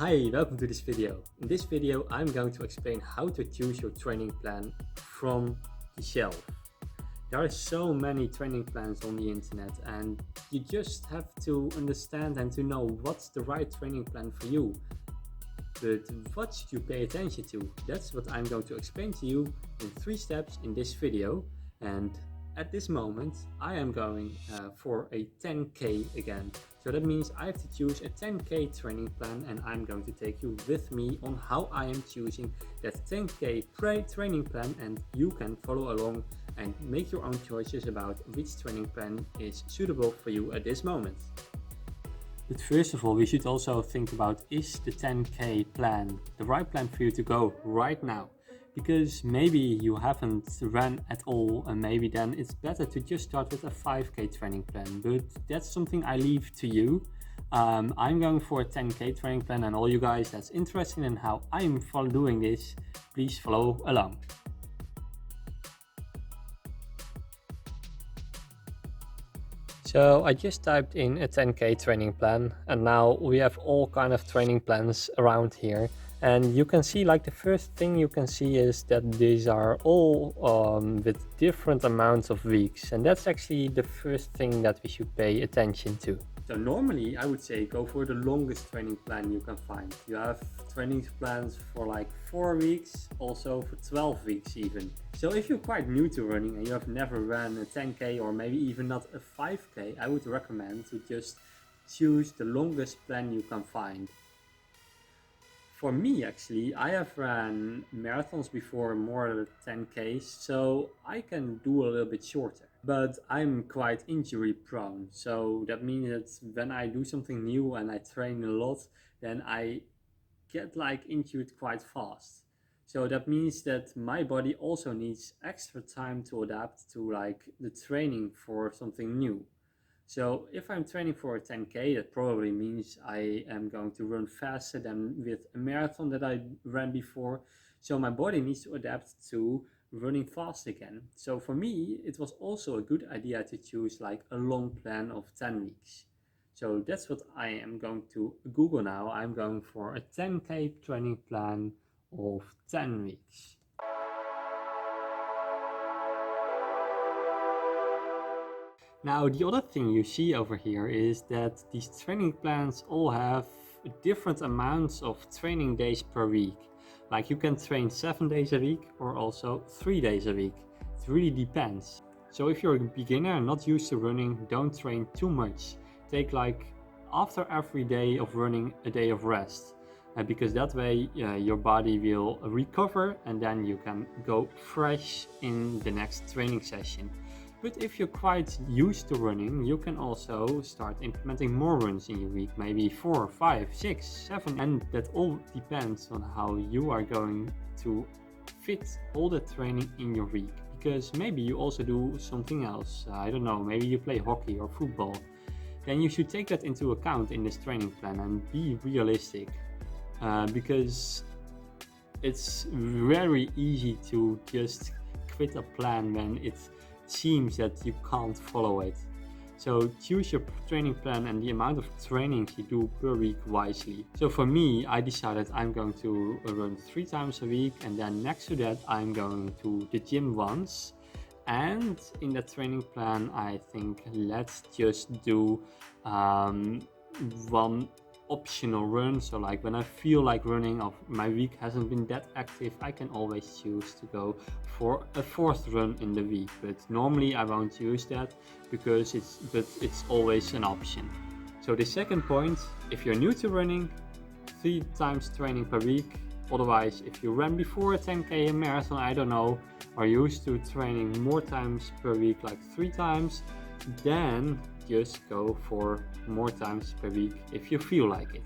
Hi, welcome to this video. In this video, I'm going to explain how to choose your training plan from the shelf. There are so many training plans on the internet and you just have to understand and to know what's the right training plan for you. But what should you pay attention to? That's what I'm going to explain to you in 3 steps in this video. And at this moment, I am going for a 10K again. So that means I have to choose a 10K training plan, and I'm going to take you with me on how I am choosing that 10K training plan, and you can follow along and make your own choices about which training plan is suitable for you at this moment. But first of all, we should also think about, is the 10K plan the right plan for you to go right now? Because maybe you haven't run at all, and maybe then it's better to just start with a 5K training plan. But that's something I leave to you. I'm going for a 10K training plan, and all you guys that's interested in how I'm doing this, please follow along. So I just typed in a 10K training plan, and now we have all kind of training plans around here. And you can see, like, the first thing you can see is that these are all with different amounts of weeks. And that's actually the first thing that we should pay attention to. So normally I would say go for the longest training plan you can find. You have training plans for like 4 weeks, also for 12 weeks even. So if you're quite new to running and you have never ran a 10K or maybe even not a 5K, I would recommend to just choose the longest plan you can find. For me, actually, I have ran marathons before, more than 10Ks, so I can do a little bit shorter. But I'm quite injury prone, so that means that when I do something new and I train a lot, then I get like injured quite fast. So that means that my body also needs extra time to adapt to like the training for something new. So if I'm training for a 10K, that probably means I am going to run faster than with a marathon that I ran before. So my body needs to adapt to running fast again. So for me, it was also a good idea to choose like a long plan of 10 weeks. So that's what I am going to Google now. I'm going for a 10K training plan of 10 weeks. Now, the other thing you see over here is that these training plans all have different amounts of training days per week. Like, you can train 7 days a week or also 3 days a week. It really depends. So if you're a beginner and not used to running, don't train too much. Take like after every day of running a day of rest. Because that way your body will recover and then you can go fresh in the next training session. But if you're quite used to running, you can also start implementing more runs in your week, maybe 4, 5, 6, 7. And that all depends on how you are going to fit all the training in your week. Because maybe you also do something else. I don't know, maybe you play hockey or football. Then you should take that into account in this training plan and be realistic. Because it's very easy to just quit a plan when it seems that you can't follow it. So choose your training plan and the amount of trainings you do per week wisely. So for me, I decided I'm going to run 3 times a week, and then next to that I'm going to the gym once. And in that training plan, I think let's just do one optional run. So like when I feel like running, or my week hasn't been that active, I can always choose to go for a 4th run in the week. But normally I won't use that because it's always an option. So the second point, if you're new to running, 3 times training per week. Otherwise, if you ran before a 10K marathon, I don't know, are used to training more times per week, like 3 times, then just go for more times per week if you feel like it.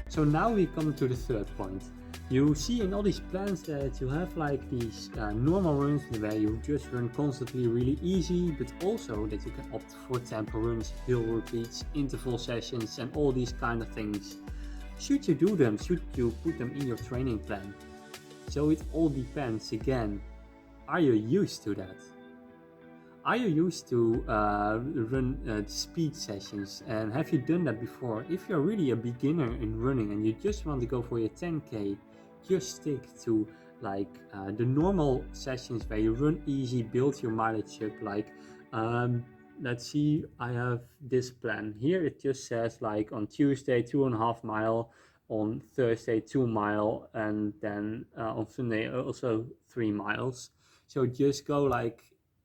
So now we come to the third point. You see in all these plans that you have like these normal runs where you just run constantly really easy, but also that you can opt for tempo runs, hill repeats, interval sessions and all these kind of things. Should you do them? Should you put them in your training plan? So it all depends again. Are you used to that? Are you used to run speed sessions, and have you done that before? If you're really a beginner in running and you just want to go for your 10K, just stick to the normal sessions where you run easy, build your mileage up. Um, let's see, I have this plan here. It just says like on Tuesday 2.5 mile, on Thursday 2 mile, and then on Sunday also 3 miles. So just go like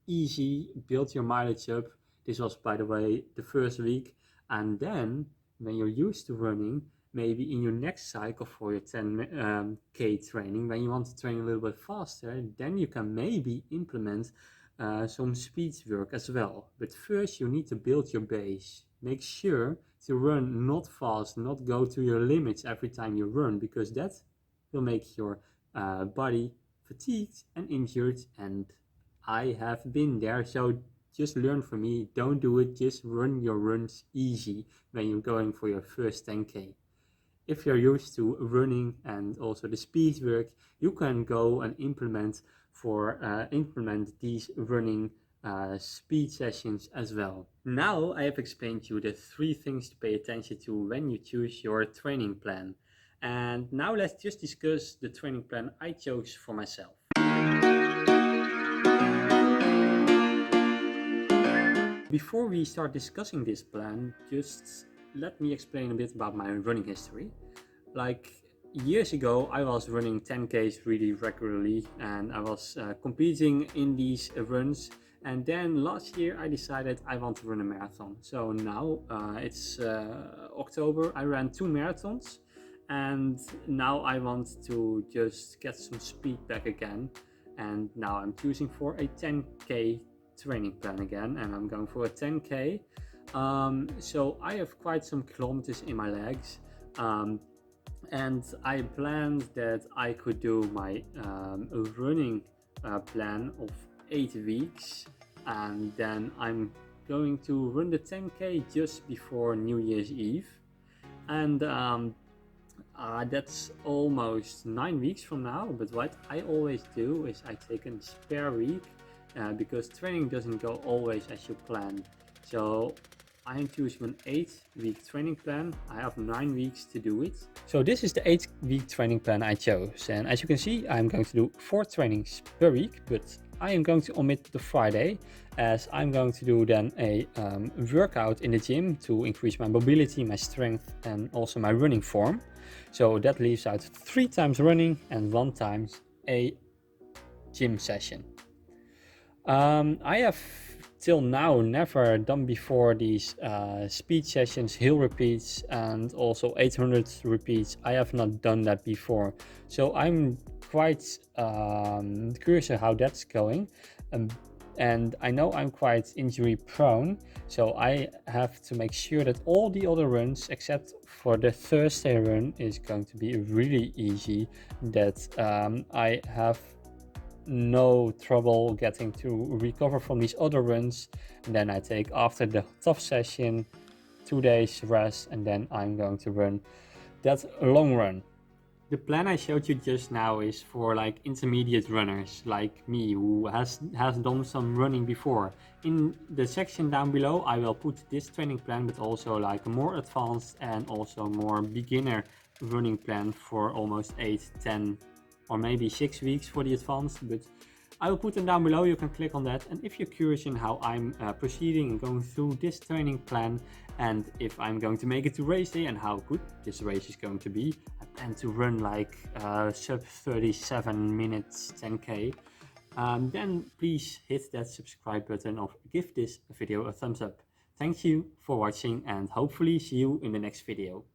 easy, build your mileage up. This was, by the way, the first week. And then when you're used to running, maybe in your next cycle for your 10K training, when you want to train a little bit faster, then you can maybe implement some speed work as well. But first you need to build your base. Make sure to run not fast, not go to your limits every time you run, because that will make your body fatigued and injured, and I have been there. So just learn from me. Don't do it. Just run your runs easy when you're going for your first 10K. If you're used to running and also the speed work, you can go and implement these running speed sessions as well. Now I have explained to you the 3 things to pay attention to when you choose your training plan. And now let's just discuss the training plan I chose for myself. Before we start discussing this plan, just let me explain a bit about my running history. Like years ago, I was running 10Ks really regularly, and I was competing in these runs. And then last year, I decided I want to run a marathon. So now it's October. I ran 2 marathons, and now I want to just get some speed back again. And now I'm choosing for a 10K training plan again, and I'm going for a 10K. So I have quite some kilometers in my legs. And I planned that I could do my running plan of 8 weeks, and then I'm going to run the 10K just before New Year's Eve, and that's almost 9 weeks from now. But what I always do is I take a spare week because training doesn't go always as you plan. So I am choosing an 8-week training plan. I have 9 weeks to do it. So this is the 8-week training plan I chose. And as you can see, I'm going to do 4 trainings per week, but I am going to omit the Friday, as I'm going to do then a workout in the gym to increase my mobility, my strength, and also my running form. So that leaves out 3 times running and 1 time a gym session. I have till now never done before these speed sessions, hill repeats, and also 800 repeats. I have not done that before, so I'm quite curious how that's going. And I know I'm quite injury prone, so I have to make sure that all the other runs except for the Thursday run is going to be really easy, that I have no trouble getting to recover from these other runs. And then I take, after the tough session, 2 days rest, and then I'm going to run that long run. The plan I showed you just now is for like intermediate runners like me, who has done some running before. In the section down below I will put this training plan, but also like a more advanced and also more beginner running plan for almost 8, 10 or maybe 6 weeks for the advanced, but I will put them down below. You can click on that. And if you're curious in how I'm proceeding and going through this training plan, and if I'm going to make it to race day and how good this race is going to be, I plan to run like sub 37 minutes 10K, then please hit that subscribe button or give this video a thumbs up. Thank you for watching, and hopefully see you in the next video.